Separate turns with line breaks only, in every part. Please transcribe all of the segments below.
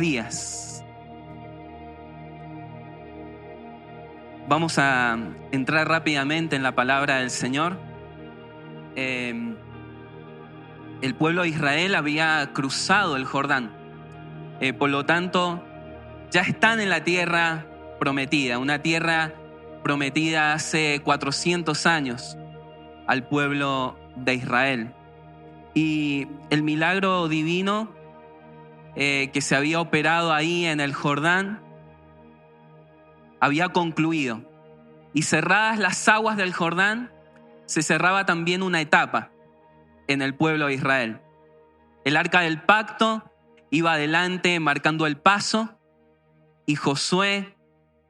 días. Vamos a entrar rápidamente en la palabra del Señor. El pueblo de Israel había cruzado el Jordán. Por lo tanto, ya están en la tierra prometida, una tierra prometida hace 400 años al pueblo de Israel. Y el milagro divino que se había operado ahí en el Jordán había concluido. Y cerradas las aguas del Jordán, se cerraba también una etapa en el pueblo de Israel. El arca del pacto iba adelante marcando el paso y Josué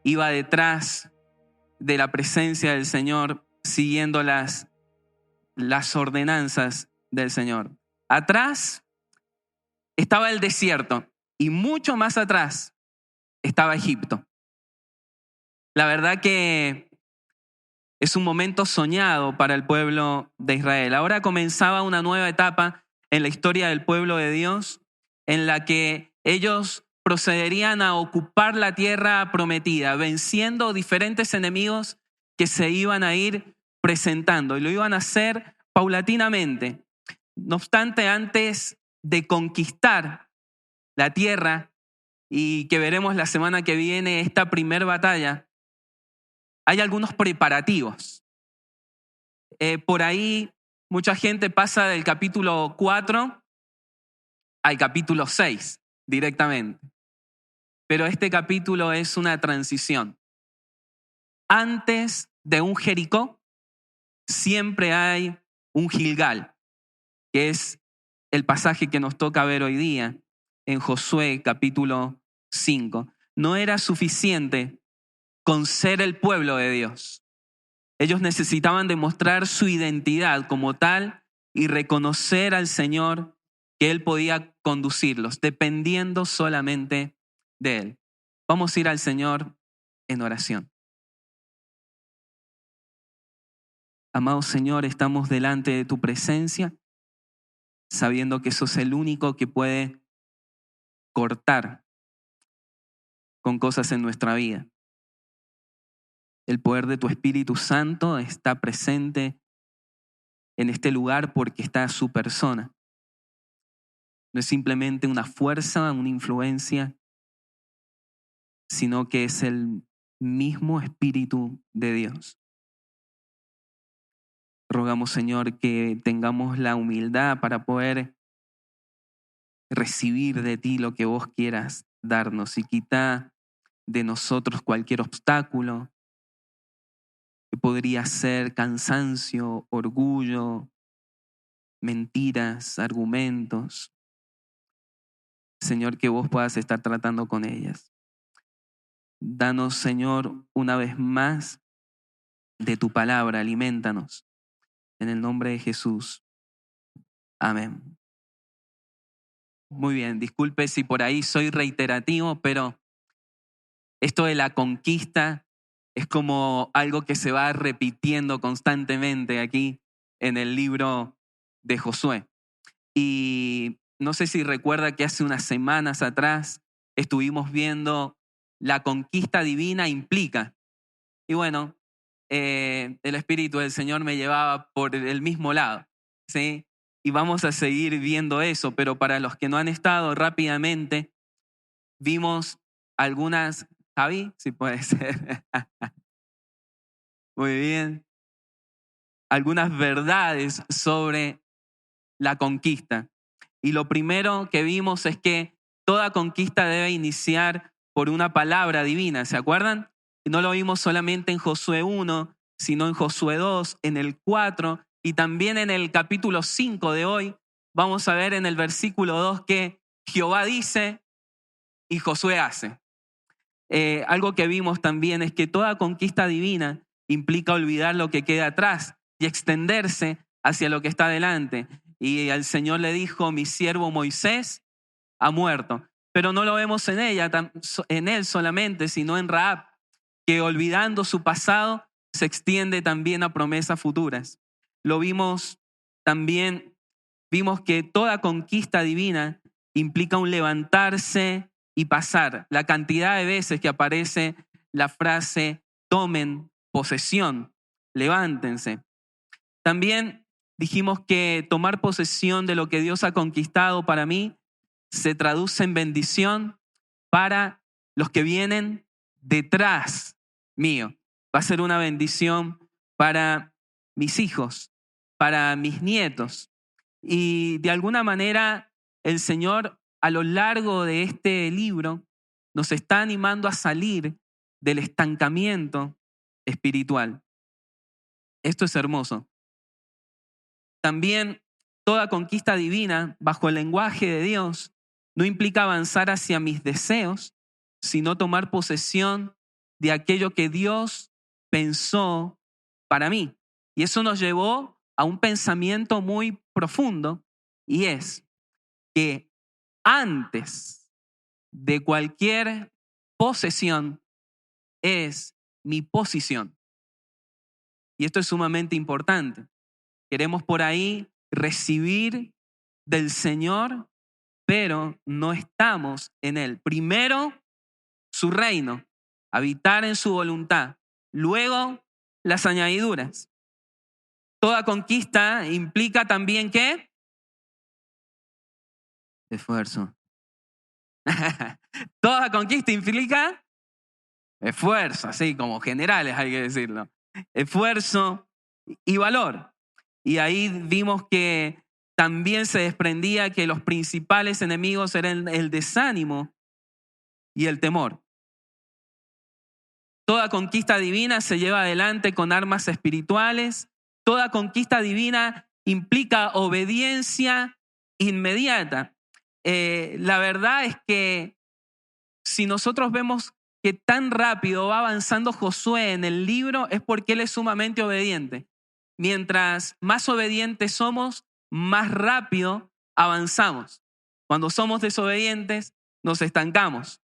iba detrás de la presencia del Señor siguiendo las ordenanzas del Señor. Atrás estaba el desierto y mucho más atrás estaba Egipto. La verdad que es un momento soñado para el pueblo de Israel. Ahora comenzaba una nueva etapa en la historia del pueblo de Dios, en la que ellos procederían a ocupar la tierra prometida, venciendo diferentes enemigos que se iban a ir presentando y lo iban a hacer paulatinamente. No obstante, antes de conquistar la tierra, y que veremos la semana que viene esta primer batalla, hay algunos preparativos. Por ahí mucha gente pasa del capítulo 4 al capítulo 6 directamente. Pero este capítulo es una transición. Antes de un Jericó, siempre hay un Gilgal, que es el pasaje que nos toca ver hoy día en Josué capítulo 5. No era suficiente con ser el pueblo de Dios. Ellos necesitaban demostrar su identidad como tal y reconocer al Señor que Él podía conducirlos, dependiendo solamente de Él. Vamos a ir al Señor en oración. Amado Señor, estamos delante de tu presencia, sabiendo que sos el único que puede cortar con cosas en nuestra vida. El poder de tu Espíritu Santo está presente en este lugar porque está su persona. No es simplemente una fuerza, una influencia, sino que es el mismo Espíritu de Dios. Rogamos, Señor, que tengamos la humildad para poder recibir de ti lo que vos quieras darnos y quita de nosotros cualquier obstáculo que podría ser cansancio, orgullo, mentiras, argumentos. Señor, que vos puedas estar tratando con ellas. Danos, Señor, una vez más de tu palabra, aliméntanos. En el nombre de Jesús. Amén. Muy bien, disculpe si por ahí soy reiterativo, pero esto de la conquista es como algo que se va repitiendo constantemente aquí en el libro de Josué. Y no sé si recuerda que hace unas semanas atrás estuvimos viendo la conquista divina implica. Y bueno, el Espíritu del Señor me llevaba por el mismo lado, ¿sí? Y vamos a seguir viendo eso, pero para los que no han estado rápidamente, vimos algunas, Javi, si puede ser, muy bien, algunas verdades sobre la conquista. Y lo primero que vimos es que toda conquista debe iniciar por una palabra divina, ¿se acuerdan? Y no lo vimos solamente en Josué 1, sino en Josué 2, en el 4 y también en el capítulo 5 de hoy. Vamos a ver en el versículo 2 que Jehová dice y Josué hace. Algo que vimos también es que toda conquista divina implica olvidar lo que queda atrás y extenderse hacia lo que está delante. Y al Señor le dijo, mi siervo Moisés ha muerto. Pero no lo vemos en él solamente, sino en Rahab, que olvidando su pasado se extiende también a promesas futuras. Lo vimos también, vimos que toda conquista divina implica un levantarse y pasar. La cantidad de veces que aparece la frase tomen posesión, levántense. También dijimos que tomar posesión de lo que Dios ha conquistado para mí se traduce en bendición para los que vienen detrás mío. Va a ser una bendición para mis hijos, para mis nietos. Y de alguna manera el Señor a lo largo de este libro nos está animando a salir del estancamiento espiritual. Esto es hermoso. También toda conquista divina bajo el lenguaje de Dios no implica avanzar hacia mis deseos, sino tomar posesión de aquello que Dios pensó para mí. Y eso nos llevó a un pensamiento muy profundo, y es que antes de cualquier posesión es mi posición. Y esto es sumamente importante. Queremos por ahí recibir del Señor, pero no estamos en Él. Primero, su reino, habitar en su voluntad. Luego, las añadiduras. Toda conquista implica también ¿qué? Esfuerzo. Toda conquista implica esfuerzo, así como generales hay que decirlo. Esfuerzo y valor. Y ahí vimos que también se desprendía que los principales enemigos eran el desánimo y el temor. Toda conquista divina se lleva adelante con armas espirituales. Toda conquista divina implica obediencia inmediata. La verdad es que si nosotros vemos que tan rápido va avanzando Josué en el libro, es porque él es sumamente obediente. Mientras más obedientes somos, más rápido avanzamos. Cuando somos desobedientes, nos estancamos.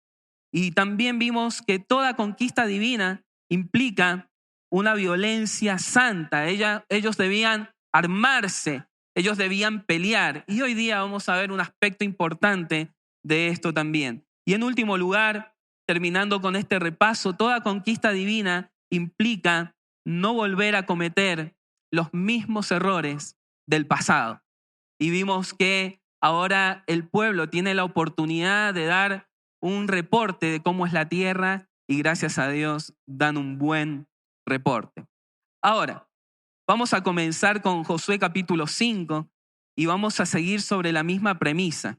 Y también vimos que toda conquista divina implica una violencia santa. Ellos debían armarse, ellos debían pelear. Y hoy día vamos a ver un aspecto importante de esto también. Y en último lugar, terminando con este repaso, toda conquista divina implica no volver a cometer los mismos errores del pasado. Y vimos que ahora el pueblo tiene la oportunidad de dar un reporte de cómo es la tierra y gracias a Dios dan un buen reporte. Ahora, vamos a comenzar con Josué capítulo 5 y vamos a seguir sobre la misma premisa.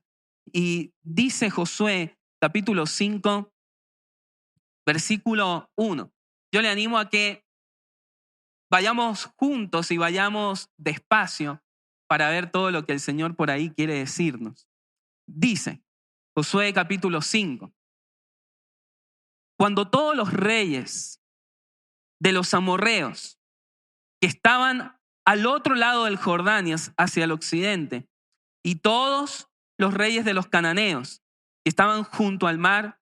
Y dice Josué capítulo 5, versículo 1. Yo le animo a que vayamos juntos y vayamos despacio para ver todo lo que el Señor por ahí quiere decirnos. Dice Josué capítulo 5. Cuando todos los reyes de los amorreos que estaban al otro lado del Jordán hacia el occidente, y todos los reyes de los cananeos que estaban junto al mar,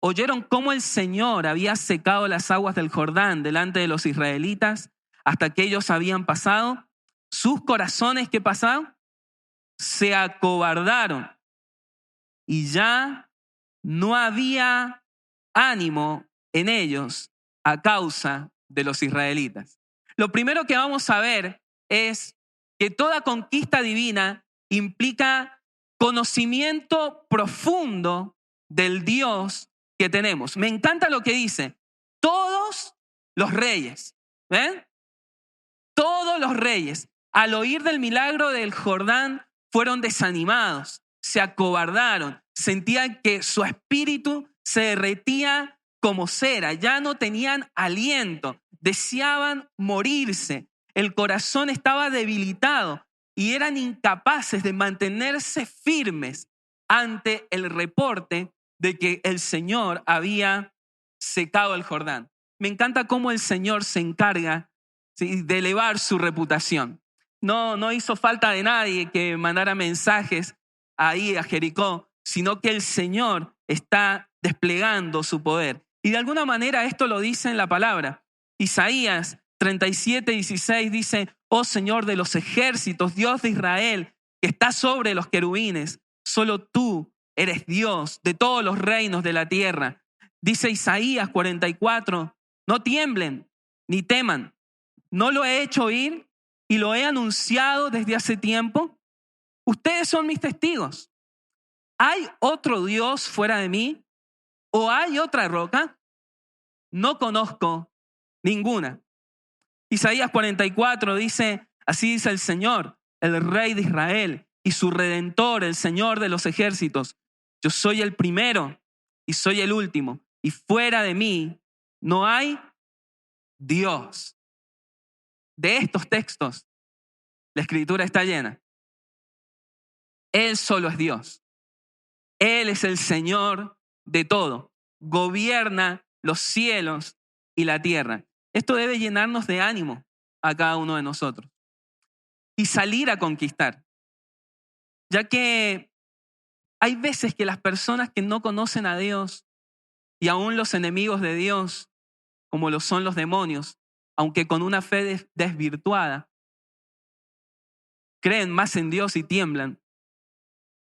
oyeron cómo el Señor había secado las aguas del Jordán delante de los israelitas hasta que ellos habían pasado, sus corazones, ¿qué pasaron? Se acobardaron y ya no había ánimo en ellos a causa de los israelitas. Lo primero que vamos a ver es que toda conquista divina implica conocimiento profundo del Dios que tenemos. Me encanta lo que dice, todos los reyes, ¿ven? Todos los reyes, al oír del milagro del Jordán, fueron desanimados, se acobardaron, sentían que su espíritu se derretía como cera, ya no tenían aliento, deseaban morirse, el corazón estaba debilitado y eran incapaces de mantenerse firmes ante el reporte de que el Señor había secado el Jordán. Me encanta cómo el Señor se encarga, ¿sí?, de elevar su reputación. No hizo falta de nadie que mandara mensajes ahí a Jericó, sino que el Señor está desplegando su poder. Y de alguna manera esto lo dice en la palabra. Isaías 37:16 dice, oh Señor de los ejércitos, Dios de Israel, que está sobre los querubines, solo tú eres Dios de todos los reinos de la tierra. Dice Isaías 44, no tiemblen ni teman. ¿No lo he hecho oír y lo he anunciado desde hace tiempo? Ustedes son mis testigos. ¿Hay otro Dios fuera de mí? ¿O hay otra roca? No conozco ninguna. Isaías 44 dice, así dice el Señor, el Rey de Israel y su Redentor, el Señor de los ejércitos. Yo soy el primero y soy el último, y fuera de mí no hay Dios. De estos textos, la Escritura está llena. Él solo es Dios. Él es el Señor de todo. Gobierna los cielos y la tierra. Esto debe llenarnos de ánimo a cada uno de nosotros y salir a conquistar, ya que hay veces que las personas que no conocen a Dios y aún los enemigos de Dios, como lo son los demonios, aunque con una fe desvirtuada, creen más en Dios y tiemblan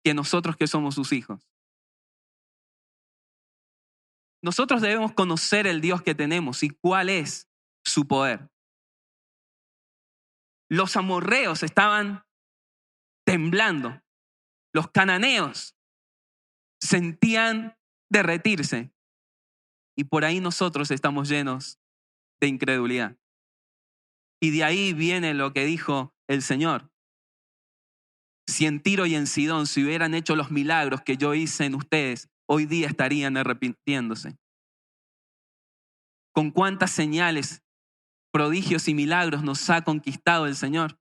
que nosotros que somos sus hijos. Nosotros debemos conocer el Dios que tenemos y cuál es su poder. Los amorreos estaban temblando. Los cananeos sentían derretirse. Y por ahí nosotros estamos llenos de incredulidad. Y de ahí viene lo que dijo el Señor. Si en Tiro y en Sidón se hubieran hecho los milagros que yo hice en ustedes, hoy día estarían arrepintiéndose. Con cuántas señales, prodigios y milagros nos ha conquistado el Señor.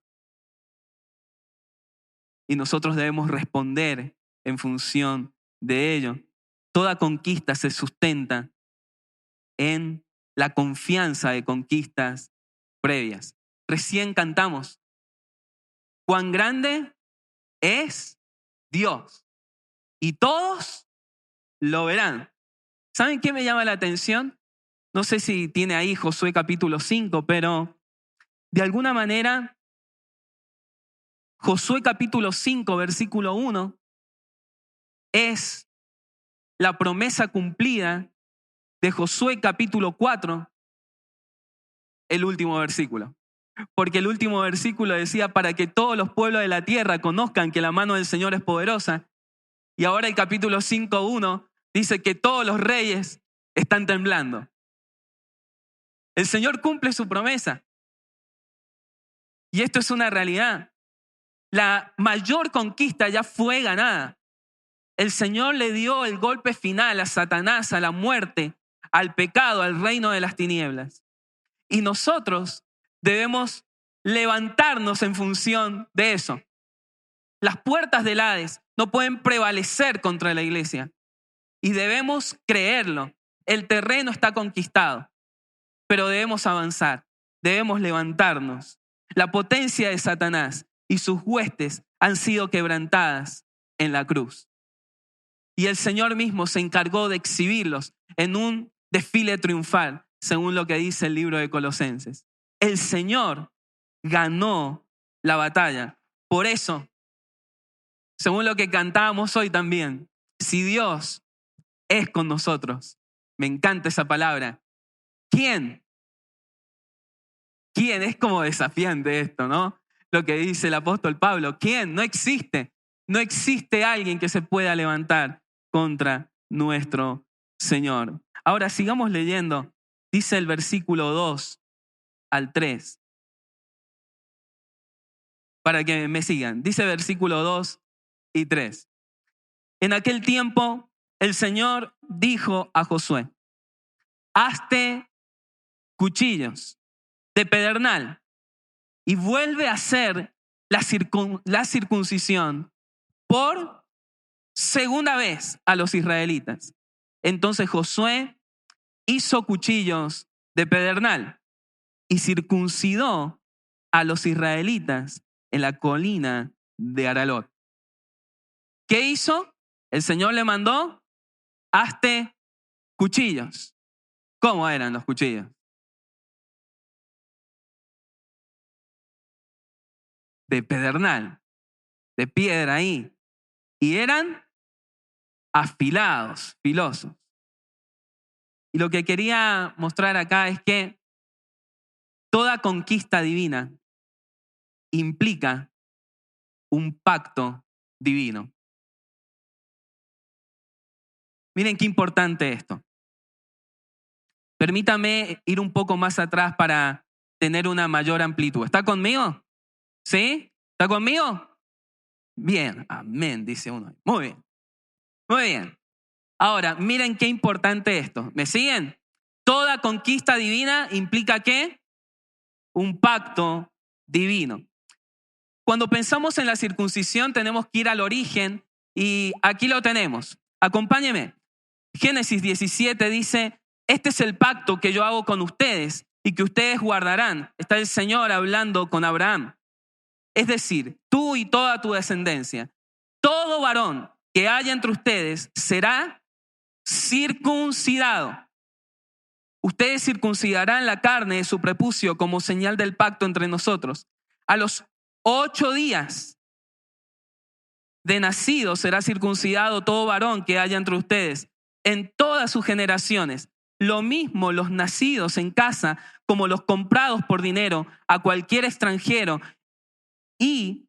Y nosotros debemos responder en función de ello. Toda conquista se sustenta en la confianza de conquistas previas. Recién cantamos, cuán grande es Dios y todos lo verán. ¿Saben qué me llama la atención? No sé si tiene ahí Josué capítulo 5, pero de alguna manera Josué capítulo 5, versículo 1 es la promesa cumplida de Josué capítulo 4, el último versículo. Porque el último versículo decía, para que todos los pueblos de la tierra conozcan que la mano del Señor es poderosa. Y ahora el capítulo 5:1 dice que todos los reyes están temblando. El Señor cumple su promesa. Y esto es una realidad. La mayor conquista ya fue ganada. El Señor le dio el golpe final a Satanás, a la muerte, al pecado, al reino de las tinieblas. Y nosotros debemos levantarnos en función de eso. Las puertas del Hades no pueden prevalecer contra la iglesia. Y debemos creerlo. El terreno está conquistado. Pero debemos avanzar. Debemos levantarnos. La potencia de Satanás y sus huestes han sido quebrantadas en la cruz. Y el Señor mismo se encargó de exhibirlos en un desfile triunfal, según lo que dice el libro de Colosenses. El Señor ganó la batalla. Por eso, según lo que cantábamos hoy también, si Dios es con nosotros, me encanta esa palabra, ¿quién? ¿Quién? Es como desafiante esto, ¿no? Lo que dice el apóstol Pablo. ¿Quién? No existe. No existe alguien que se pueda levantar contra nuestro Señor. Ahora sigamos leyendo. Dice el versículo 2 al 3. Para que me sigan. Dice versículo 2 y 3. En aquel tiempo el Señor dijo a Josué, hazte cuchillos de pedernal y vuelve a hacer la circuncisión por segunda vez a los israelitas. Entonces Josué hizo cuchillos de pedernal y circuncidó a los israelitas en la colina de Aralot. ¿Qué hizo? El Señor le mandó, hazte cuchillos. ¿Cómo eran los cuchillos? De pedernal, de piedra ahí. Y eran afilados, filosos. Y lo que quería mostrar acá es que toda conquista divina implica un pacto divino. Miren qué importante esto. Permítame ir un poco más atrás para tener una mayor amplitud. ¿Está conmigo? ¿Sí? ¿Está conmigo? Bien, amén, dice uno. Muy bien, muy bien. Ahora, miren qué importante esto. ¿Me siguen? Toda conquista divina implica ¿qué? Un pacto divino. Cuando pensamos en la circuncisión tenemos que ir al origen y aquí lo tenemos. Acompáñeme. Génesis 17 dice, este es el pacto que yo hago con ustedes y que ustedes guardarán. Está el Señor hablando con Abraham. Es decir, tú y toda tu descendencia. Todo varón que haya entre ustedes será circuncidado. Ustedes circuncidarán la carne de su prepucio como señal del pacto entre nosotros. A los 8 días de nacido será circuncidado todo varón que haya entre ustedes en todas sus generaciones. Lo mismo los nacidos en casa como los comprados por dinero a cualquier extranjero y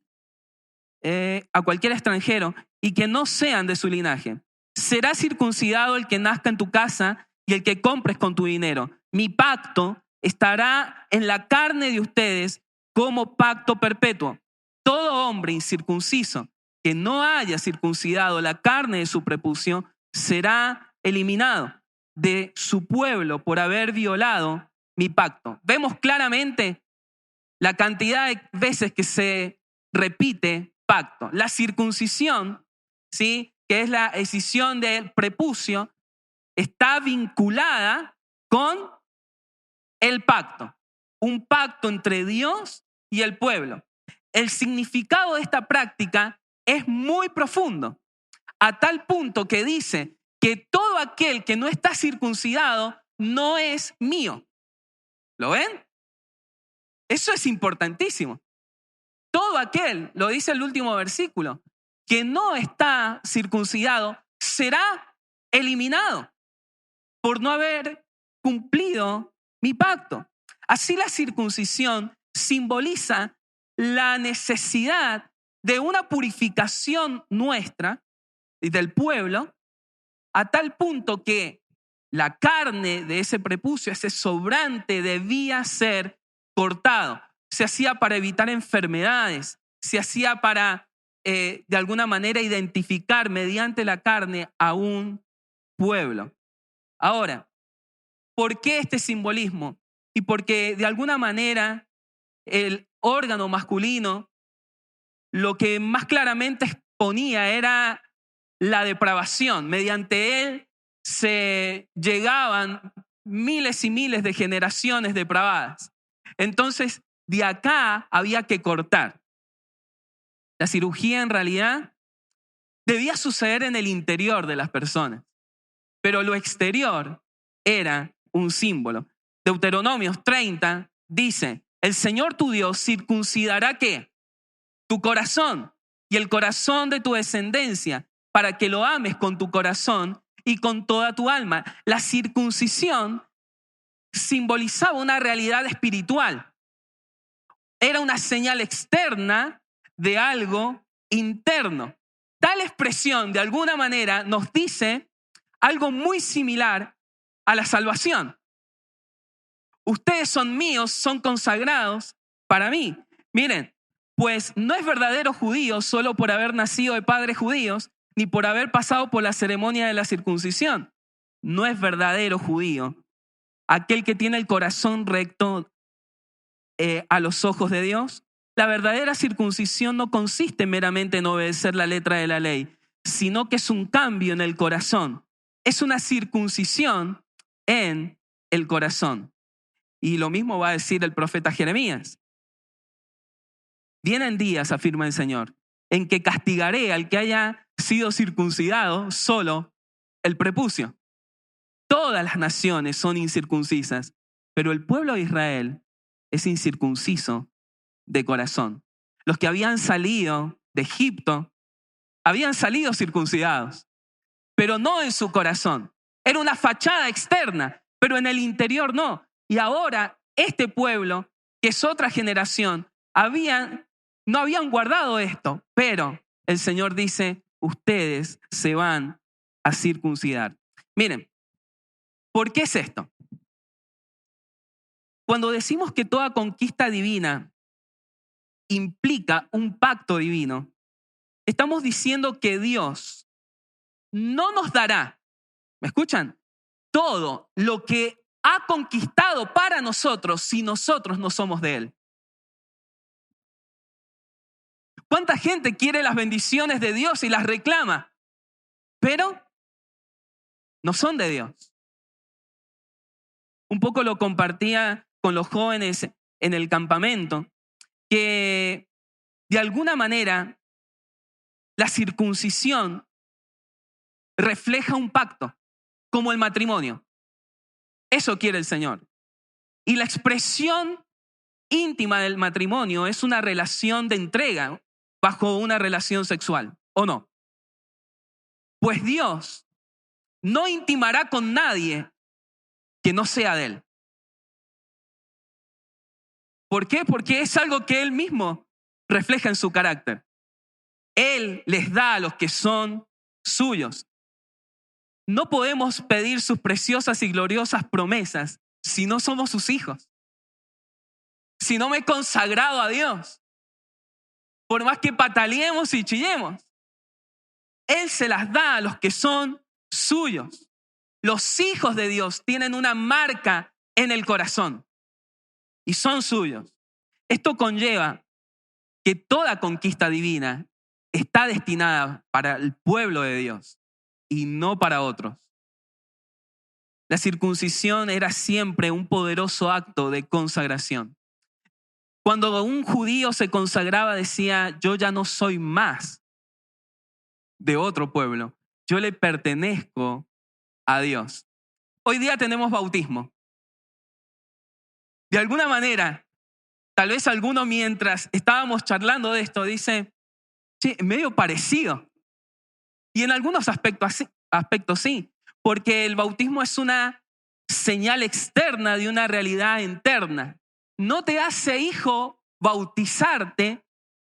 que no sean de su linaje. Será circuncidado el que nazca en tu casa y el que compres con tu dinero. Mi pacto estará en la carne de ustedes como pacto perpetuo. Todo hombre incircunciso que no haya circuncidado la carne de su prepucio será eliminado de su pueblo por haber violado mi pacto. Vemos claramente la cantidad de veces que se repite pacto. La circuncisión, ¿sí?, que es la escisión del prepucio, está vinculada con el pacto. Un pacto entre Dios y el pueblo. El significado de esta práctica es muy profundo, a tal punto que dice que todo aquel que no está circuncidado no es mío. ¿Lo ven? Eso es importantísimo. Todo aquel, lo dice el último versículo, que no está circuncidado será eliminado por no haber cumplido mi pacto. Así la circuncisión simboliza la necesidad de una purificación nuestra y del pueblo, a tal punto que la carne de ese prepucio, ese sobrante, debía ser cortado. Se hacía para evitar enfermedades, se hacía para, de alguna manera, identificar mediante la carne a un pueblo. Ahora, ¿por qué este simbolismo? Y porque de alguna manera el órgano masculino lo que más claramente exponía era la depravación. Mediante él se llegaban miles y miles de generaciones depravadas. Entonces, de acá había que cortar. La cirugía en realidad debía suceder en el interior de las personas, pero lo exterior era un símbolo. Deuteronomios 30 dice, el Señor tu Dios circuncidará ¿qué? Tu corazón y el corazón de tu descendencia, para que lo ames con tu corazón y con toda tu alma. La circuncisión simbolizaba una realidad espiritual. Era una señal externa de algo interno. Tal expresión, de alguna manera, nos dice algo muy similar a la salvación. Ustedes son míos, son consagrados para mí. Miren, pues no es verdadero judío solo por haber nacido de padres judíos, ni por haber pasado por la ceremonia de la circuncisión. No es verdadero judío aquel que tiene el corazón recto a los ojos de Dios. La verdadera circuncisión no consiste meramente en obedecer la letra de la ley, sino que es un cambio en el corazón. Es una circuncisión en el corazón. Y lo mismo va a decir el profeta Jeremías. Vienen días, afirma el Señor, en que castigaré al que haya sido circuncidado solo el prepucio. Todas las naciones son incircuncisas, pero el pueblo de Israel es incircunciso de corazón. Los que habían salido de Egipto habían salido circuncidados, pero no en su corazón. Era una fachada externa, pero en el interior no. Y ahora este pueblo, que es otra generación, no habían guardado esto, pero el Señor dice, ustedes se van a circuncidar. Miren, ¿por qué es esto? Cuando decimos que toda conquista divina implica un pacto divino, estamos diciendo que Dios no nos dará, ¿me escuchan? Todo lo que ha conquistado para nosotros si nosotros no somos de Él. ¿Cuánta gente quiere las bendiciones de Dios y las reclama? Pero no son de Dios. Un poco lo compartía con los jóvenes en el campamento, que de alguna manera la circuncisión refleja un pacto, como el matrimonio. Eso quiere el Señor. Y la expresión íntima del matrimonio es una relación de entrega bajo una relación sexual, ¿o no? Pues Dios no intimará con nadie que no sea de Él. ¿Por qué? Porque es algo que Él mismo refleja en su carácter. Él les da a los que son suyos. No podemos pedir sus preciosas y gloriosas promesas si no somos sus hijos. Si no me he consagrado a Dios. Por más que pataleemos y chillemos. Él se las da a los que son suyos. Los hijos de Dios tienen una marca en el corazón y son suyos. Esto conlleva que toda conquista divina está destinada para el pueblo de Dios y no para otros. La circuncisión era siempre un poderoso acto de consagración. Cuando un judío se consagraba decía, yo ya no soy más de otro pueblo, yo le pertenezco a Dios. Hoy día tenemos bautismo. De alguna manera, tal vez alguno mientras estábamos charlando de esto dice, sí, medio parecido. Y en algunos aspectos sí, porque el bautismo es una señal externa de una realidad interna. No te hace hijo bautizarte,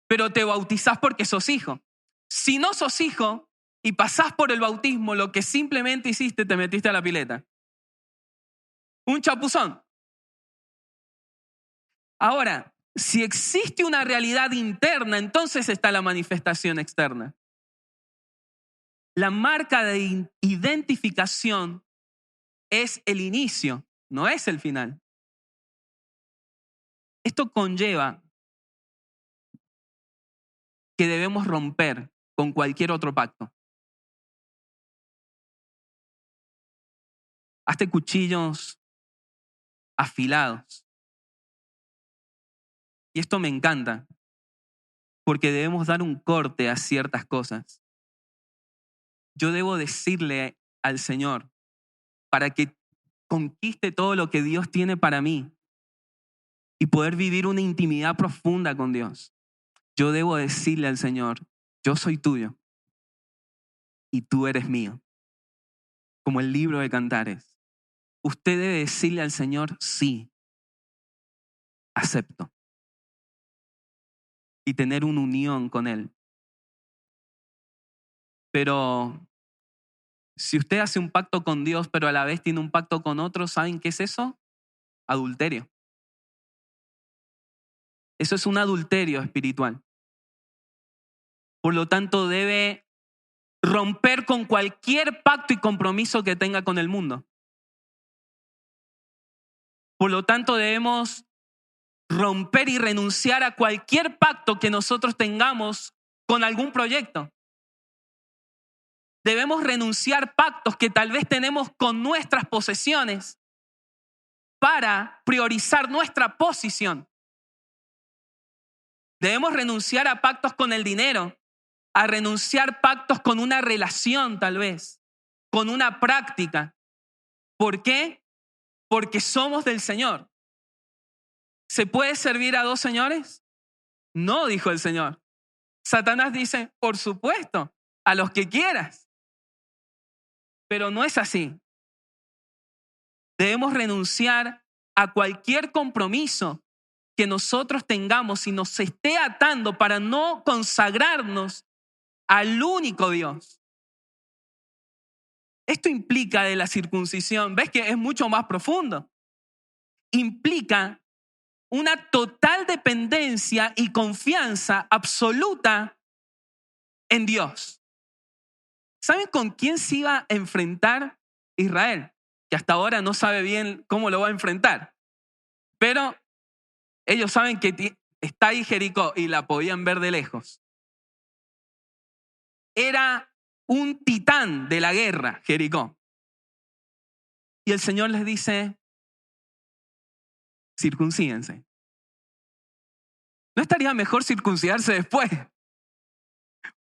pero te bautizás porque sos hijo. Si no sos hijo y pasás por el bautismo, lo que simplemente hiciste, te metiste a la pileta. Un chapuzón. Ahora, si existe una realidad interna, entonces está la manifestación externa. La marca de identificación es el inicio, no es el final. Esto conlleva que debemos romper con cualquier otro pacto. Hazte cuchillos afilados. Y esto me encanta, porque debemos dar un corte a ciertas cosas. Yo debo decirle al Señor, para que conquiste todo lo que Dios tiene para mí y poder vivir una intimidad profunda con Dios, yo debo decirle al Señor, yo soy tuyo y tú eres mío. Como el libro de Cantares. Usted debe decirle al Señor, sí, acepto. Y tener una unión con Él. Pero si usted hace un pacto con Dios, pero a la vez tiene un pacto con otros, ¿saben qué es eso? Adulterio. Eso es un adulterio espiritual. Por lo tanto, debe romper con cualquier pacto y compromiso que tenga con el mundo. Por lo tanto, debemos romper y renunciar a cualquier pacto que nosotros tengamos con algún proyecto. Debemos renunciar pactos que tal vez tenemos con nuestras posesiones para priorizar nuestra posición. Debemos renunciar a pactos con el dinero, a renunciar pactos con una relación tal vez, con una práctica. ¿Por qué? Porque somos del Señor. ¿Se puede servir a dos señores? No, dijo el Señor. Satanás dice, por supuesto, a los que quieras. pero no es así. Debemos renunciar a cualquier compromiso que nosotros tengamos y nos esté atando para no consagrarnos al único Dios. Esto implica de la circuncisión, ves que es mucho más profundo. Implica una total dependencia y confianza absoluta en Dios. ¿Saben con quién se iba a enfrentar Israel? Que hasta ahora no sabe bien cómo lo va a enfrentar. Pero ellos saben que está ahí Jericó y la podían ver de lejos. Era un titán de la guerra, Jericó. Y el Señor les dice, circuncídense. ¿No estaría mejor circuncidarse después?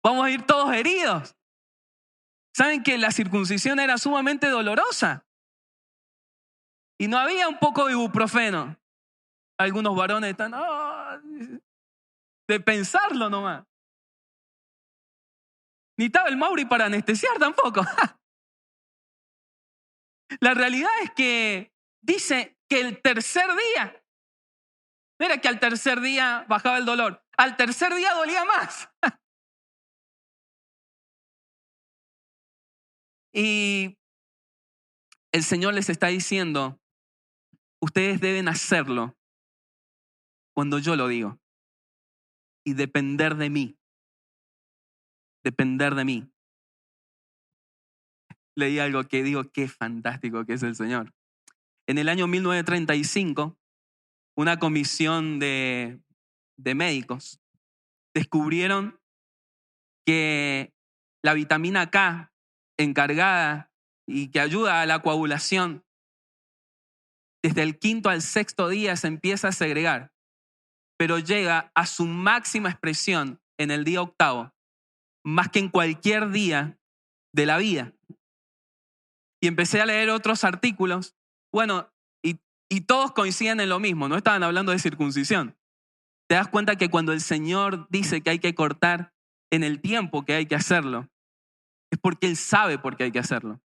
Vamos a ir todos heridos. ¿Saben que la circuncisión era sumamente dolorosa? Y no había un poco de ibuprofeno. Algunos varones están de pensarlo nomás. Ni estaba el Mauri para anestesiar tampoco. La realidad es que dice que el tercer día, no era que al tercer día bajaba el dolor, al tercer día dolía más. Y el Señor les está diciendo, ustedes deben hacerlo cuando yo lo digo y depender de mí. Depender de mí. Leí algo que digo, qué fantástico que es el Señor. En el año 1935, una comisión de médicos descubrieron que la vitamina K encargada y que ayuda a la coagulación, desde el 5º al 6º día se empieza a segregar, pero llega a su máxima expresión en el día 8º, más que en cualquier día de la vida. Y empecé a leer otros artículos, bueno, y todos coinciden en lo mismo, no estaban hablando de circuncisión. Te das cuenta que cuando el Señor dice que hay que cortar en el tiempo que hay que hacerlo, es porque Él sabe por qué hay que hacerlo.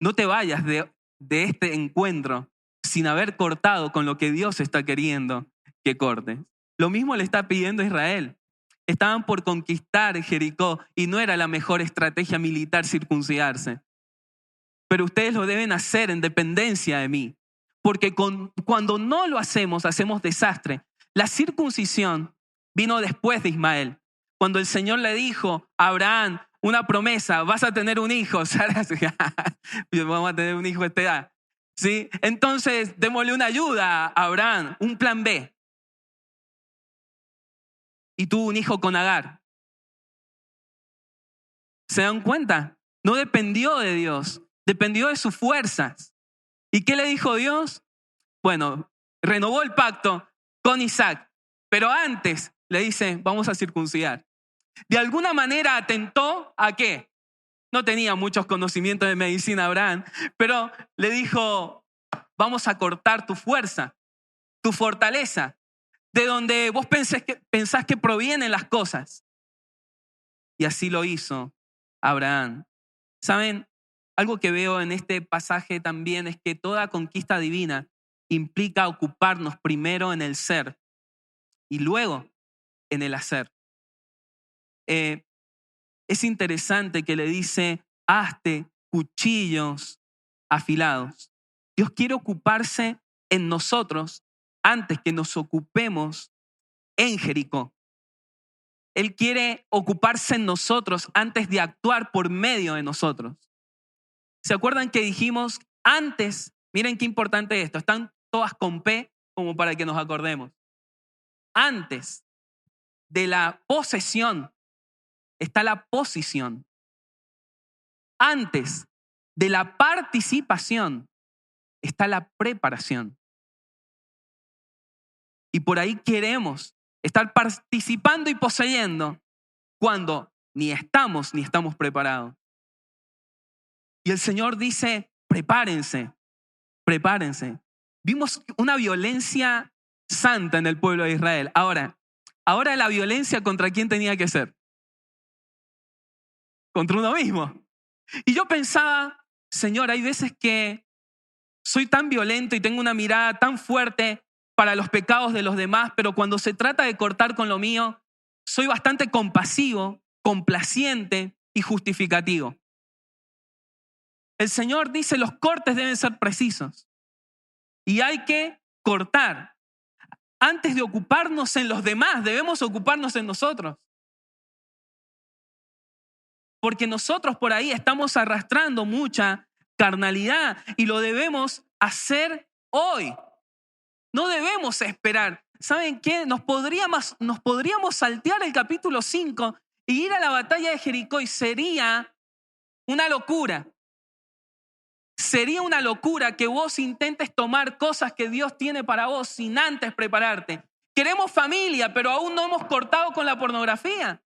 No te vayas de este encuentro sin haber cortado con lo que Dios está queriendo que cortes. Lo mismo le está pidiendo a Israel. Estaban por conquistar Jericó y no era la mejor estrategia militar circuncidarse. Pero ustedes lo deben hacer en dependencia de mí. Porque cuando no lo hacemos, hacemos desastre. La circuncisión vino después de Ismael. Cuando el Señor le dijo a Abraham una promesa, vas a tener un hijo. Vamos a tener un hijo a esta edad. ¿Sí? Entonces, démosle una ayuda a Abraham, un plan B. Y tuvo un hijo con Agar. ¿Se dan cuenta? No dependió de Dios, dependió de sus fuerzas. ¿Y qué le dijo Dios? Bueno, renovó el pacto con Isaac, pero antes le dice, vamos a circuncidar. De alguna manera atentó ¿a qué? No tenía muchos conocimientos de medicina Abraham, pero le dijo, vamos a cortar tu fuerza, tu fortaleza, de donde vos pensás que provienen las cosas. Y así lo hizo Abraham. ¿Saben? Algo que veo en este pasaje también es que toda conquista divina implica ocuparnos primero en el ser y luego en el hacer. Es interesante que le dice, hazte cuchillos afilados. Dios quiere ocuparse en nosotros antes que nos ocupemos en Jericó. Él quiere ocuparse en nosotros antes de actuar por medio de nosotros. ¿Se acuerdan que dijimos antes? Miren qué importante esto. Están todas con P como para que nos acordemos. Antes de la posesión está la posición. Antes de la participación está la preparación. Y por ahí queremos estar participando y poseyendo cuando ni estamos preparados. Y el Señor dice, prepárense. Vimos una violencia santa en el pueblo de Israel. Ahora la violencia ¿contra quién tenía que ser? contra uno mismo. Y yo pensaba, Señor, hay veces que soy tan violento y tengo una mirada tan fuerte para los pecados de los demás, pero cuando se trata de cortar con lo mío, soy bastante compasivo, complaciente y justificativo. El Señor dice, los cortes deben ser precisos y hay que cortar. Antes de ocuparnos en los demás, debemos ocuparnos en nosotros. Porque nosotros por ahí estamos arrastrando mucha carnalidad y lo debemos hacer hoy. No debemos esperar. ¿Saben qué? Nos podríamos saltear el capítulo 5 y ir a la batalla de Jericó y sería una locura. Sería una locura que vos intentes tomar cosas que Dios tiene para vos sin antes prepararte. Queremos familia, pero aún no hemos cortado con la pornografía.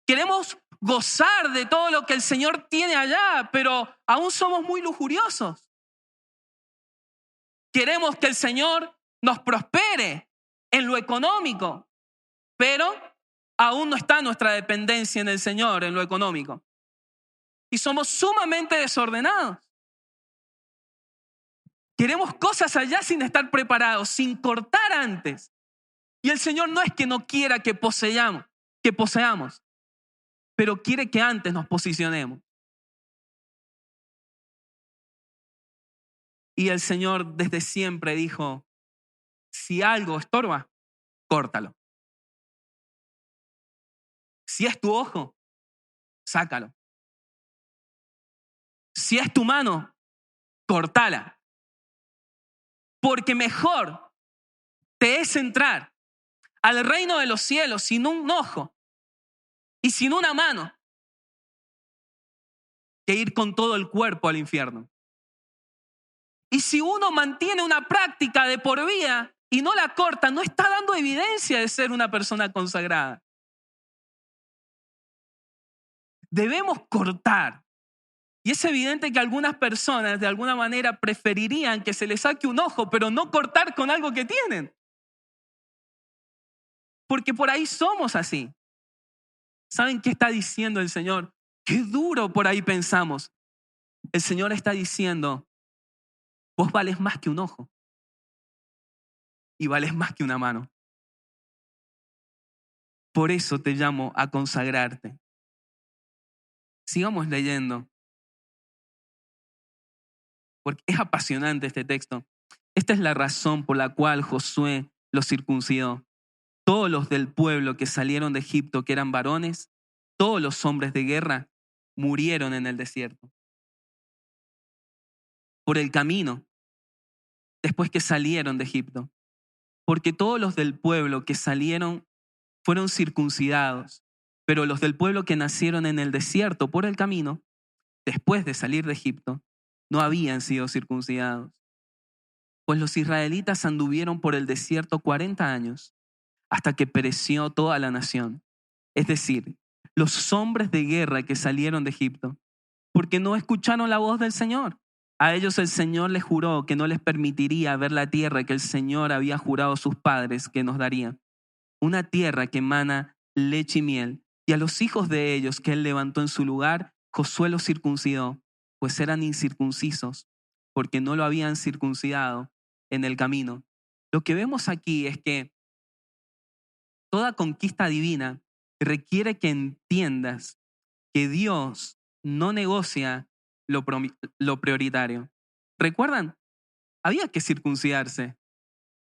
Queremos gozar de todo lo que el Señor tiene allá, pero aún somos muy lujuriosos. Queremos que el Señor nos prospere en lo económico, pero aún no está nuestra dependencia en el Señor en lo económico. Y somos sumamente desordenados. Queremos cosas allá sin estar preparados, sin cortar antes. Y el Señor no es que no quiera que poseamos, pero quiere que antes nos posicionemos. Y el Señor desde siempre dijo, si algo estorba, córtalo. Si es tu ojo, sácalo. Si es tu mano, córtala. Porque mejor te es entrar al reino de los cielos sin un ojo y sin una mano que ir con todo el cuerpo al infierno. Y si uno mantiene una práctica de por vida y no la corta, no está dando evidencia de ser una persona consagrada. Debemos cortar. Y es evidente que algunas personas de alguna manera preferirían que se les saque un ojo, pero no cortar con algo que tienen. Porque por ahí somos así. ¿Saben qué está diciendo el Señor? Qué duro por ahí pensamos. El Señor está diciendo, vos vales más que un ojo y vales más que una mano. Por eso te llamo a consagrarte. Sigamos leyendo, porque es apasionante este texto. Esta es la razón por la cual Josué los circuncidó. Todos los del pueblo que salieron de Egipto, que eran varones, todos los hombres de guerra, murieron en el desierto. Por el camino, después que salieron de Egipto. Porque todos los del pueblo que salieron fueron circuncidados, pero los del pueblo que nacieron en el desierto por el camino, después de salir de Egipto, no habían sido circuncidados. Pues los israelitas anduvieron por el desierto 40 años, hasta que pereció toda la nación. Es decir, los hombres de guerra que salieron de Egipto, porque no escucharon la voz del Señor. A ellos el Señor les juró que no les permitiría ver la tierra que el Señor había jurado a sus padres que nos daría. Una tierra que emana leche y miel. Y a los hijos de ellos que él levantó en su lugar, Josué los circuncidó, pues eran incircuncisos, porque no lo habían circuncidado en el camino. Lo que vemos aquí es que toda conquista divina requiere que entiendas que Dios no negocia lo prioritario. ¿Recuerdan? Había que circuncidarse.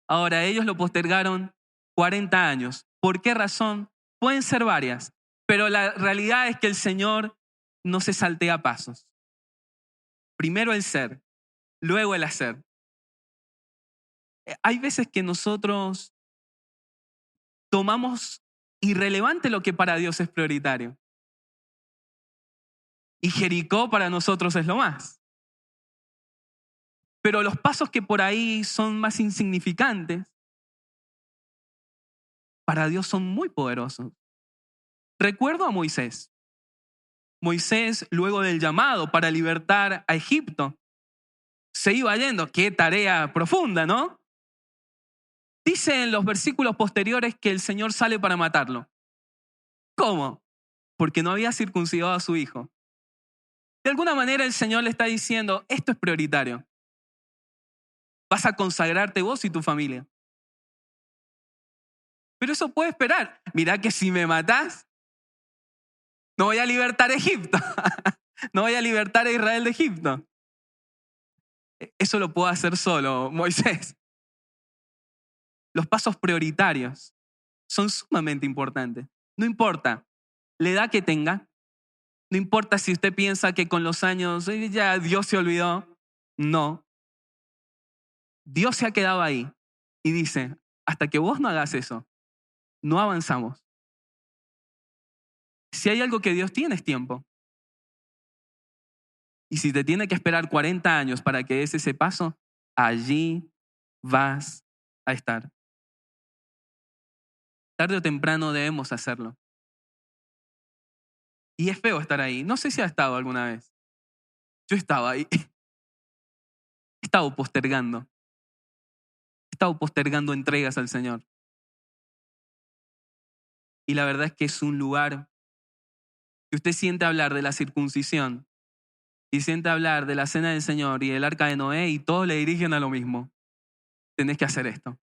Ahora ellos lo postergaron 40 años. ¿Por qué razón? Pueden ser varias, pero la realidad es que el Señor no se saltea pasos. Primero el ser, luego el hacer. Hay veces que nosotros tomamos irrelevante lo que para Dios es prioritario. Y Jericó para nosotros es lo más. Pero los pasos que por ahí son más insignificantes, para Dios son muy poderosos. Recuerdo a Moisés. Moisés, luego del llamado para libertar a Egipto, se iba yendo. Qué tarea profunda, ¿no? Dice en los versículos posteriores que el Señor sale para matarlo. ¿Cómo? porque no había circuncidado a su hijo. De alguna manera el Señor le está diciendo, esto es prioritario. Vas a consagrarte vos y tu familia. Pero eso puede esperar. Mirá que si me matás, no voy a libertar a Egipto. No voy a libertar a Israel de Egipto. Eso lo puedo hacer solo, Moisés. Los pasos prioritarios son sumamente importantes. No importa la edad que tenga, no importa si usted piensa que con los años ya Dios se olvidó. No. Dios se ha quedado ahí y dice, hasta que vos no hagas eso, no avanzamos. Si hay algo que Dios tiene es tiempo. Y si te tiene que esperar 40 años para que des ese paso, allí vas a estar. Tarde o temprano debemos hacerlo. Y es feo estar ahí. No sé si ha estado alguna vez. Yo estaba ahí. He estado postergando. He estado postergando entregas al Señor. Y la verdad es que es un lugar que usted siente hablar de la circuncisión y siente hablar de la cena del Señor y del arca de Noé y todos le dirigen a lo mismo. Tenés que hacer esto.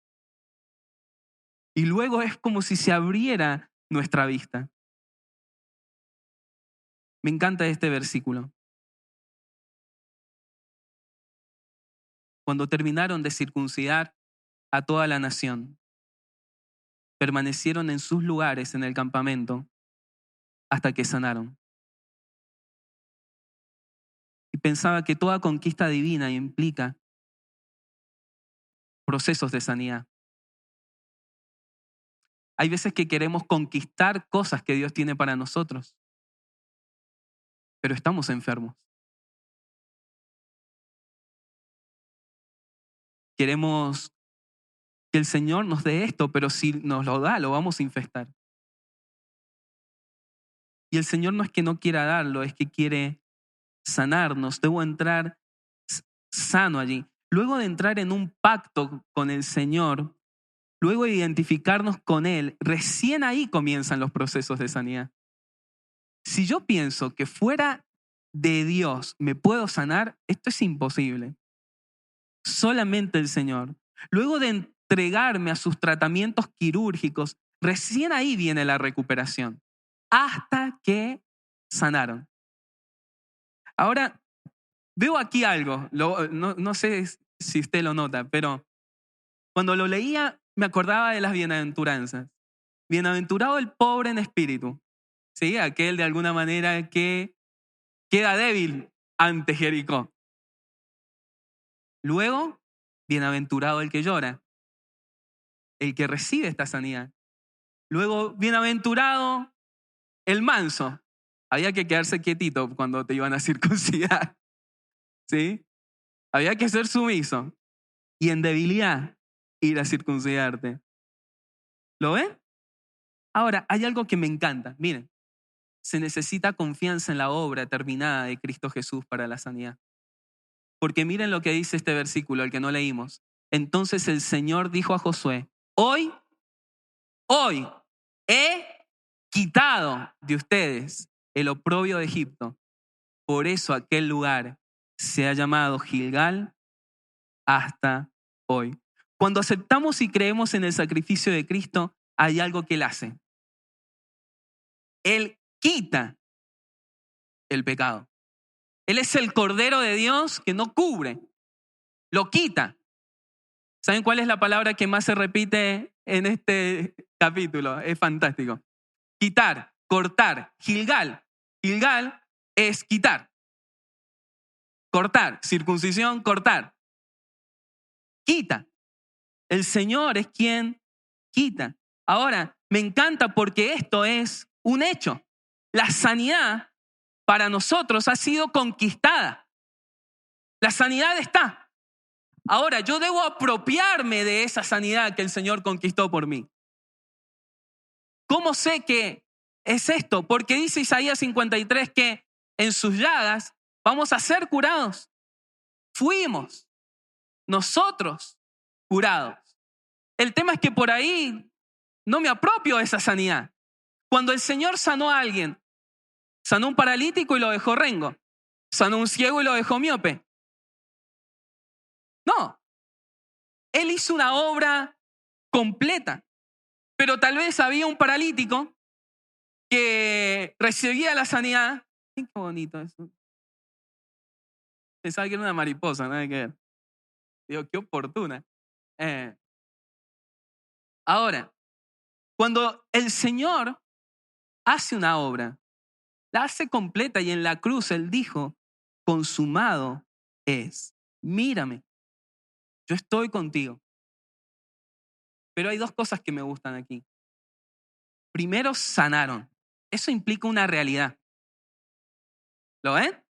Y luego es como si se abriera nuestra vista. Me encanta este versículo. Cuando terminaron de circuncidar a toda la nación, permanecieron en sus lugares en el campamento hasta que sanaron. Y pensaba que toda conquista divina implica procesos de sanidad. Hay veces que queremos conquistar cosas que Dios tiene para nosotros, pero estamos enfermos. Queremos que el Señor nos dé esto, pero si nos lo da, lo vamos a infestar. Y el Señor no es que no quiera darlo, es que quiere sanarnos. Debo entrar sano allí. Luego de entrar en un pacto con el Señor, luego de identificarnos con Él, recién ahí comienzan los procesos de sanidad. Si yo pienso que fuera de Dios me puedo sanar, esto es imposible. Solamente el Señor. Luego de entregarme a sus tratamientos quirúrgicos, recién ahí viene la recuperación. Hasta que sanaron. Ahora, veo aquí algo, no sé si usted lo nota, pero cuando lo leía me acordaba de las bienaventuranzas. Bienaventurado el pobre en espíritu, ¿sí? Aquel de alguna manera que queda débil ante Jericó. Luego, bienaventurado el que llora, el que recibe esta sanidad. Luego, bienaventurado el manso. Había que quedarse quietito cuando te iban a circuncidar, ¿sí? Había que ser sumiso y en debilidad ir a circuncidarte. ¿Lo ven? Ahora, hay algo que me encanta. Miren, se necesita confianza en la obra terminada de Cristo Jesús para la sanidad. Porque miren lo que dice este versículo, el que no leímos. Entonces el Señor dijo a Josué, hoy he quitado de ustedes el oprobio de Egipto. Por eso aquel lugar se ha llamado Gilgal hasta hoy. Cuando aceptamos y creemos en el sacrificio de Cristo, hay algo que Él hace. Él quita el pecado. Él es el Cordero de Dios que no cubre, lo quita. ¿Saben cuál es la palabra que más se repite en este capítulo? Es fantástico. Quitar, cortar, Gilgal. Gilgal es quitar. Cortar, circuncisión, cortar. Quita. El Señor es quien quita. Ahora, me encanta porque esto es un hecho. La sanidad para nosotros ha sido conquistada. La sanidad está. Ahora, yo debo apropiarme de esa sanidad que el Señor conquistó por mí. ¿Cómo sé que es esto? Porque dice Isaías 53 que en sus llagas vamos a ser curados. Fuimos nosotros curados. El tema es que por ahí no me apropio de esa sanidad. Cuando el Señor sanó a alguien, Sanó un paralítico y lo dejó rengo. Sanó un ciego y lo dejó miope. No, él hizo una obra completa. Pero tal vez había un paralítico que recibía la sanidad. Qué bonito eso. Pensaba que era una mariposa, nada que ver. Digo, qué oportuna. Ahora, cuando el Señor hace una obra, la hace completa y en la cruz Él dijo, consumado es. Mírame, yo estoy contigo. Pero hay dos cosas que me gustan aquí. Primero, sanaron. Eso implica una realidad. ¿Lo ven?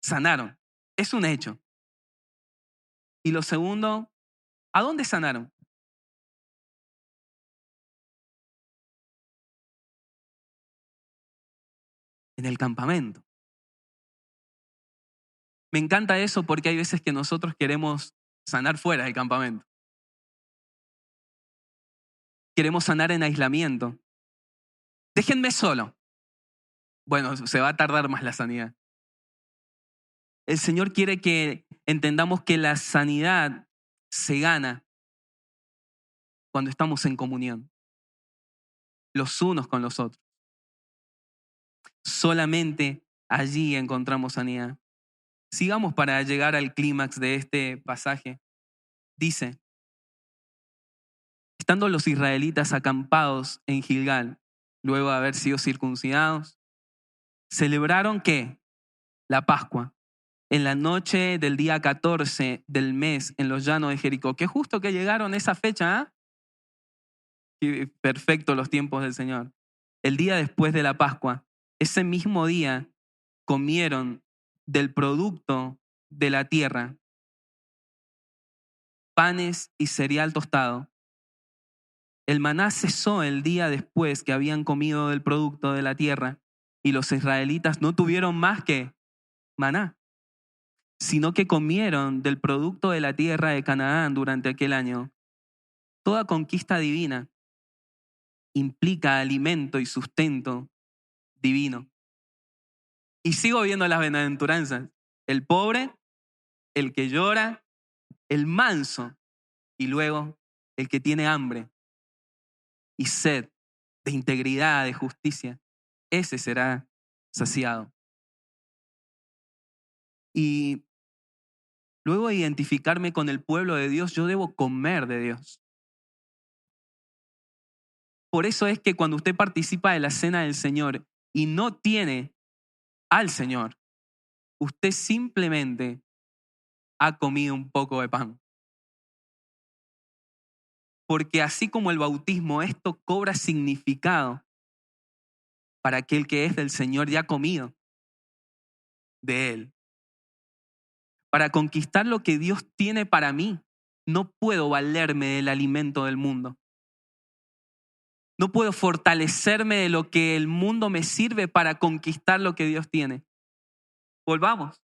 Sanaron. Es un hecho. Y lo segundo, ¿a dónde sanaron? En el campamento. Me encanta eso porque hay veces que nosotros queremos sanar fuera del campamento. Queremos sanar en aislamiento. Déjenme solo. Bueno, se va a tardar más la sanidad. El Señor quiere que entendamos que la sanidad se gana cuando estamos en comunión, los unos con los otros. Solamente allí encontramos sanidad. Sigamos para llegar al clímax de este pasaje. Dice, estando los israelitas acampados en Gilgal, luego de haber sido circuncidados, celebraron ¿qué? La Pascua, en la noche del día 14 del mes en los llanos de Jericó. Qué justo que llegaron esa fecha, ¿ah? Qué perfecto los tiempos del Señor. El día después de la Pascua, ese mismo día comieron del producto de la tierra, panes y cereal tostado. El maná cesó el día después que habían comido del producto de la tierra y los israelitas no tuvieron más que maná, sino que comieron del producto de la tierra de Canaán durante aquel año. Toda conquista divina implica alimento y sustento divino. Y sigo viendo las bienaventuranzas. El pobre, el que llora, el manso y luego el que tiene hambre y sed de integridad, de justicia. Ese será saciado. Y luego de identificarme con el pueblo de Dios, yo debo comer de Dios. Por eso es que cuando usted participa de la cena del Señor y no tiene al Señor, usted simplemente ha comido un poco de pan. Porque así como el bautismo, esto cobra significado para aquel que es del Señor y ha comido de Él. Para conquistar lo que Dios tiene para mí, no puedo valerme del alimento del mundo. No puedo fortalecerme de lo que el mundo me sirve para conquistar lo que Dios tiene. Volvamos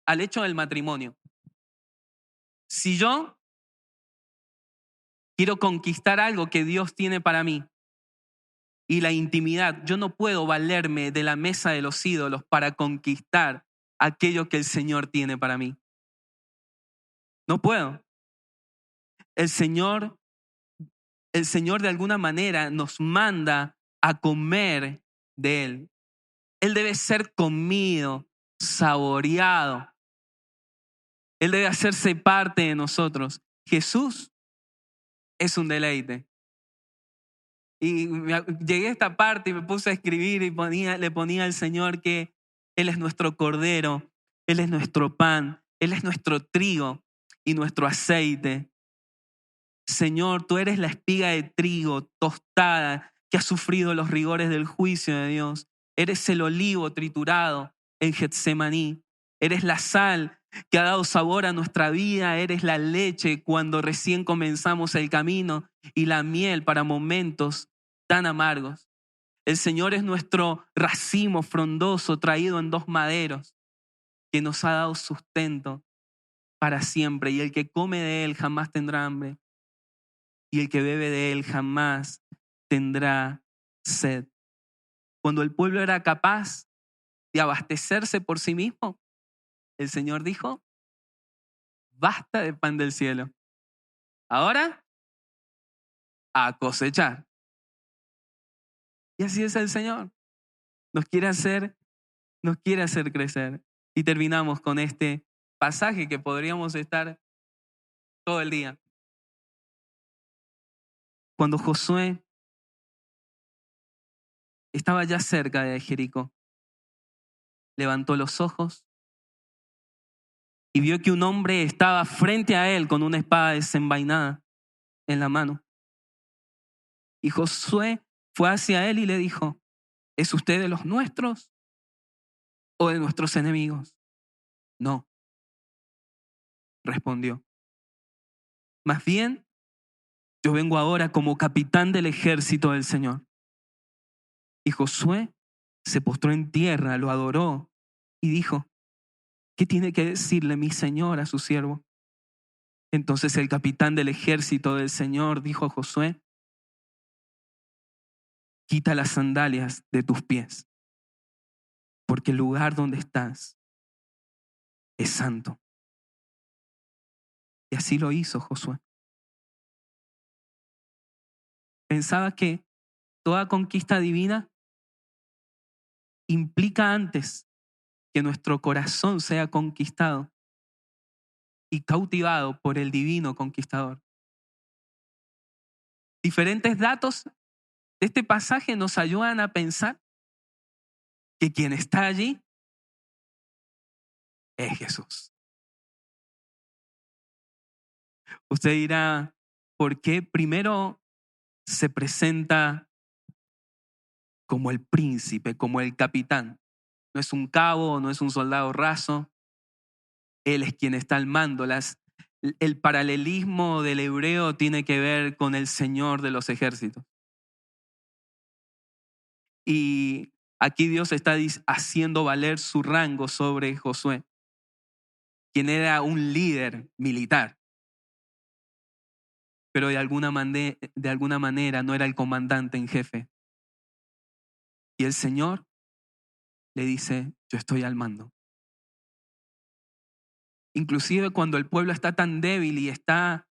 al hecho del matrimonio. Si yo quiero conquistar algo que Dios tiene para mí y la intimidad, yo no puedo valerme de la mesa de los ídolos para conquistar aquello que el Señor tiene para mí. No puedo. El Señor de alguna manera nos manda a comer de Él. Él debe ser comido, saboreado. Él debe hacerse parte de nosotros. Jesús es un deleite. Y llegué a esta parte y me puse a escribir y le ponía al Señor que Él es nuestro cordero, Él es nuestro pan, Él es nuestro trigo y nuestro aceite. Señor, tú eres la espiga de trigo tostada que ha sufrido los rigores del juicio de Dios. Eres el olivo triturado en Getsemaní. Eres la sal que ha dado sabor a nuestra vida. Eres la leche cuando recién comenzamos el camino y la miel para momentos tan amargos. El Señor es nuestro racimo frondoso traído en dos maderos que nos ha dado sustento para siempre. Y el que come de Él jamás tendrá hambre. Y el que bebe de Él jamás tendrá sed. Cuando el pueblo era capaz de abastecerse por sí mismo, el Señor dijo, basta de pan del cielo. Ahora, a cosechar. Y así es el Señor. Nos quiere hacer crecer. Y terminamos con este pasaje que podríamos estar todo el día. Cuando Josué estaba ya cerca de Jericó, levantó los ojos y vio que un hombre estaba frente a él con una espada desenvainada en la mano. Y Josué fue hacia él y le dijo, ¿es usted de los nuestros o de nuestros enemigos? No, respondió. Más bien, yo vengo ahora como capitán del ejército del Señor. Y Josué se postró en tierra, lo adoró y dijo, ¿qué tiene que decirle mi señor a su siervo? Entonces el capitán del ejército del Señor dijo a Josué, quita las sandalias de tus pies, porque el lugar donde estás es santo. Y así lo hizo Josué. Pensaba que toda conquista divina implica antes que nuestro corazón sea conquistado y cautivado por el divino conquistador. Diferentes datos de este pasaje nos ayudan a pensar que quien está allí es Jesús. Usted dirá, ¿por qué primero se presenta como el príncipe, como el capitán? No es un cabo, no es un soldado raso. Él es quien está al mando. El paralelismo del hebreo tiene que ver con el Señor de los ejércitos. Y aquí Dios está haciendo valer su rango sobre Josué, quien era un líder militar, pero de alguna manera no era el comandante en jefe. Y el Señor le dice, yo estoy al mando. Inclusive cuando el pueblo está tan débil y está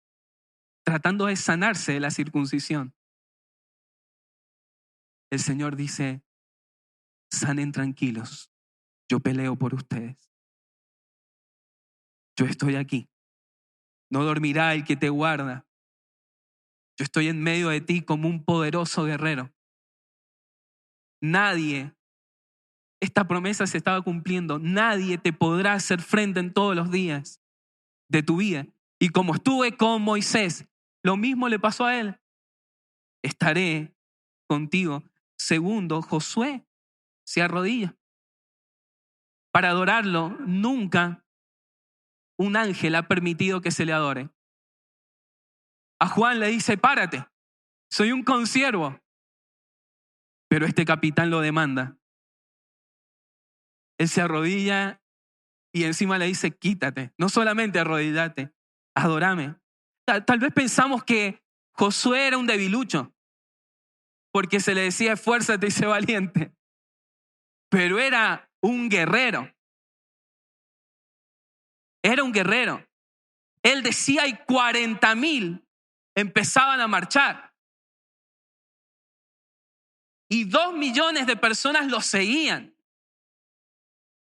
tratando de sanarse de la circuncisión, el Señor dice, sanen tranquilos, yo peleo por ustedes. Yo estoy aquí. No dormirá el que te guarda. Yo estoy en medio de ti como un poderoso guerrero. Esta promesa se estaba cumpliendo. Nadie te podrá hacer frente en todos los días de tu vida. Y como estuve con Moisés, lo mismo le pasó a él. Estaré contigo. Segundo, Josué se arrodilla. Para adorarlo, nunca un ángel ha permitido que se le adore. A Juan le dice, párate, soy un consiervo. Pero este capitán lo demanda. Él se arrodilla y encima le dice, quítate. No solamente arrodillate, adórame. Tal vez pensamos que Josué era un debilucho, porque se le decía, esfuérzate y sé valiente. Pero era un guerrero. Era un guerrero. Él decía y 40,000 empezaban a marchar. Y 2 millones de personas lo seguían.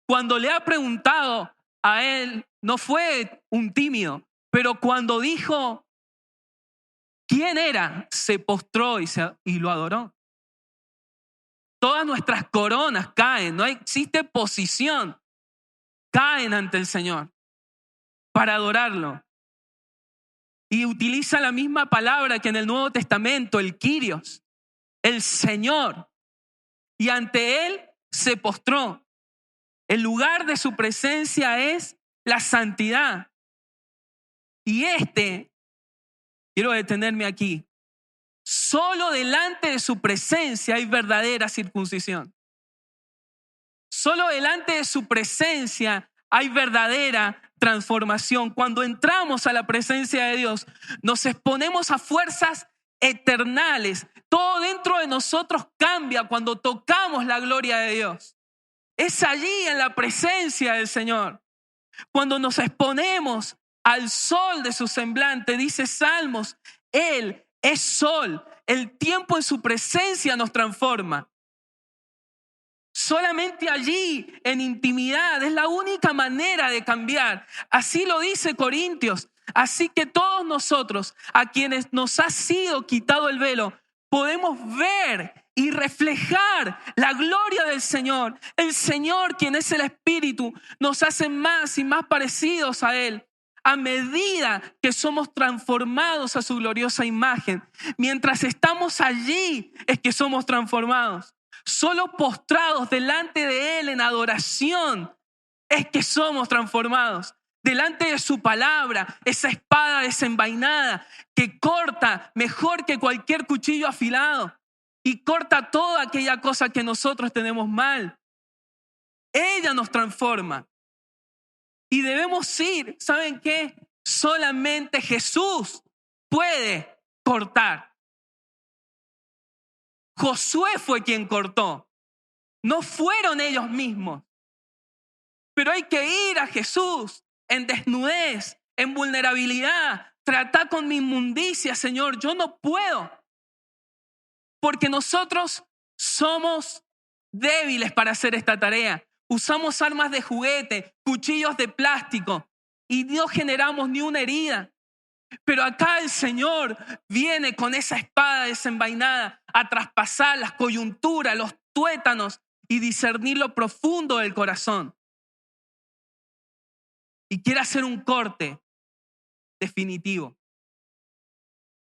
Cuando le ha preguntado a él, no fue un tímido, pero cuando dijo quién era, se postró y lo adoró. Todas nuestras coronas caen, no existe posición, caen ante el Señor para adorarlo. Y utiliza la misma palabra que en el Nuevo Testamento, el Kyrios, el Señor. Y ante Él se postró. El lugar de su presencia es la santidad. Y quiero detenerme aquí, solo delante de su presencia hay verdadera circuncisión. Solo delante de su presencia hay verdadera transformación. Cuando entramos a la presencia de Dios, nos exponemos a fuerzas eternales Todo dentro de nosotros cambia cuando tocamos la gloria de Dios. Es allí en la presencia del Señor. Cuando nos exponemos al sol de su semblante, dice Salmos, Él es sol. El tiempo en su presencia nos transforma. Solamente allí, en intimidad, es la única manera de cambiar. Así lo dice Corintios. Así que todos nosotros, a quienes nos ha sido quitado el velo, podemos ver y reflejar la gloria del Señor. El Señor, quien es el Espíritu, nos hace más y más parecidos a Él a medida que somos transformados a su gloriosa imagen. Mientras estamos allí es que somos transformados. Solo postrados delante de Él en adoración es que somos transformados. Delante de su palabra, esa espada desenvainada que corta mejor que cualquier cuchillo afilado y corta toda aquella cosa que nosotros tenemos mal. Ella nos transforma. Y debemos ir, ¿saben qué? Solamente Jesús puede cortar. Josué fue quien cortó. No fueron ellos mismos. Pero hay que ir a Jesús en desnudez, en vulnerabilidad. Trata con mi inmundicia, Señor. Yo no puedo. Porque nosotros somos débiles para hacer esta tarea. Usamos armas de juguete, cuchillos de plástico y no generamos ni una herida. Pero acá el Señor viene con esa espada desenvainada a traspasar las coyunturas, los tuétanos y discernir lo profundo del corazón. Y quiere hacer un corte definitivo.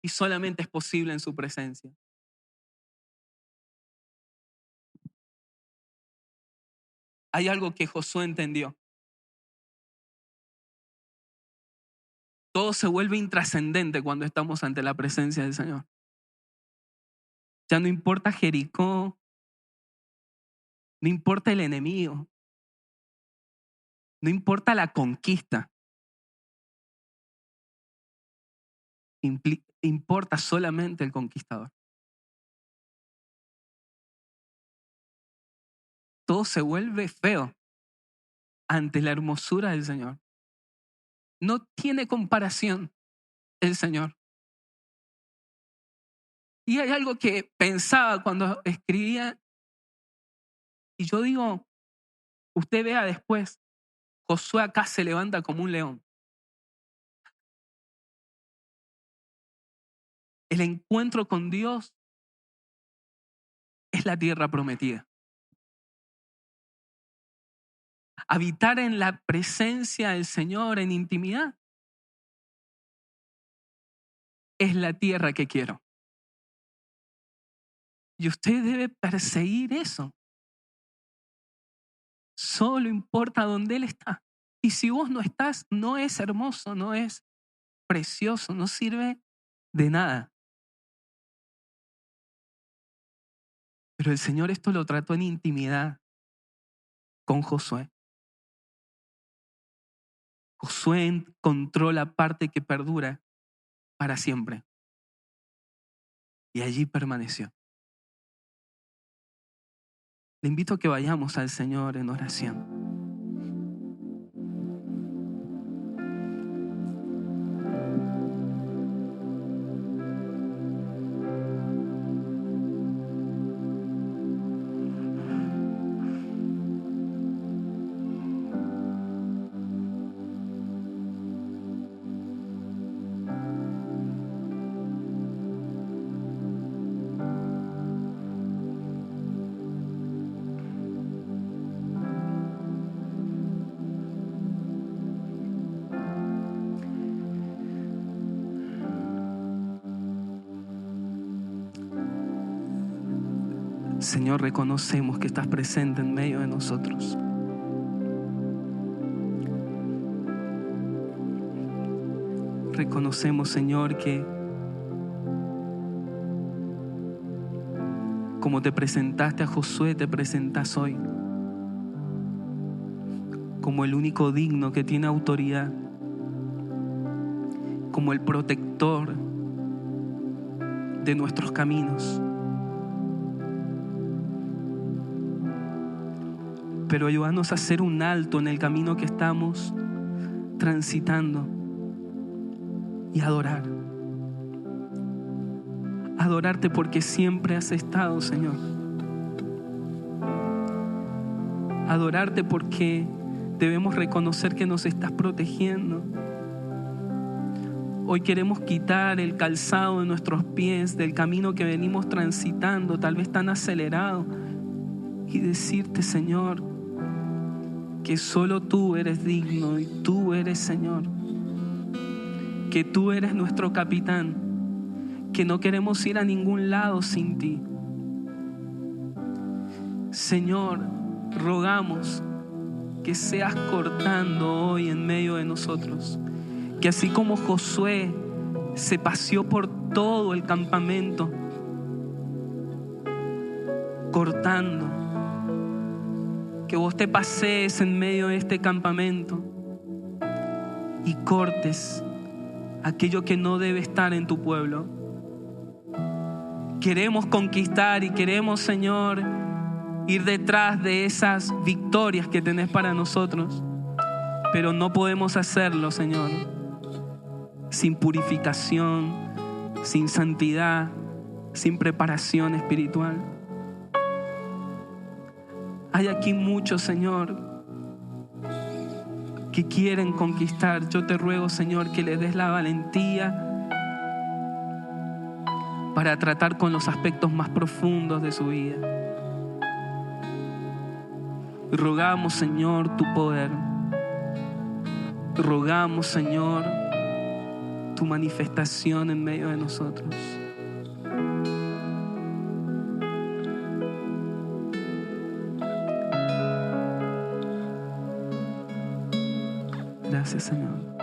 Y solamente es posible en su presencia. Hay algo que Josué entendió. Todo se vuelve intrascendente cuando estamos ante la presencia del Señor. Ya no importa Jericó, no importa el enemigo, no importa la conquista. Importa solamente el conquistador. Todo se vuelve feo ante la hermosura del Señor. No tiene comparación el Señor. Y hay algo que pensaba cuando escribía, y yo digo, usted vea después, Josué acá se levanta como un león. El encuentro con Dios es la tierra prometida. Habitar en la presencia del Señor en intimidad es la tierra que quiero. Y usted debe perseguir eso. Solo importa dónde Él está. Y si vos no estás, no es hermoso, no es precioso, no sirve de nada. Pero el Señor esto lo trató en intimidad con Josué. Josué encontró la parte que perdura para siempre. Y allí permaneció. Le invito a que vayamos al Señor en oración. Señor, reconocemos que estás presente en medio de nosotros. Reconocemos, Señor, que como te presentaste a Josué, te presentas hoy como el único digno que tiene autoridad, como el protector de nuestros caminos. pero ayúdanos a hacer un alto en el camino que estamos transitando y adorar. Adorarte porque siempre has estado, Señor. Adorarte porque debemos reconocer que nos estás protegiendo. Hoy queremos quitar el calzado de nuestros pies del camino que venimos transitando, tal vez tan acelerado, y decirte, Señor, que solo tú eres digno y tú eres Señor, que tú eres nuestro capitán, que no queremos ir a ningún lado sin ti. Señor, rogamos que seas cortando hoy en medio de nosotros, que así como Josué se paseó por todo el campamento, cortando, que vos te pasees en medio de este campamento y cortes aquello que no debe estar en tu pueblo. Queremos conquistar y queremos, Señor, ir detrás de esas victorias que tenés para nosotros, pero no podemos hacerlo, Señor, sin purificación, sin santidad, sin preparación espiritual. Hay aquí muchos, Señor, que quieren conquistar. Yo te ruego, Señor, que les des la valentía para tratar con los aspectos más profundos de su vida. Rogamos, Señor, tu poder. Rogamos, Señor, tu manifestación en medio de nosotros. Gracias, Señor.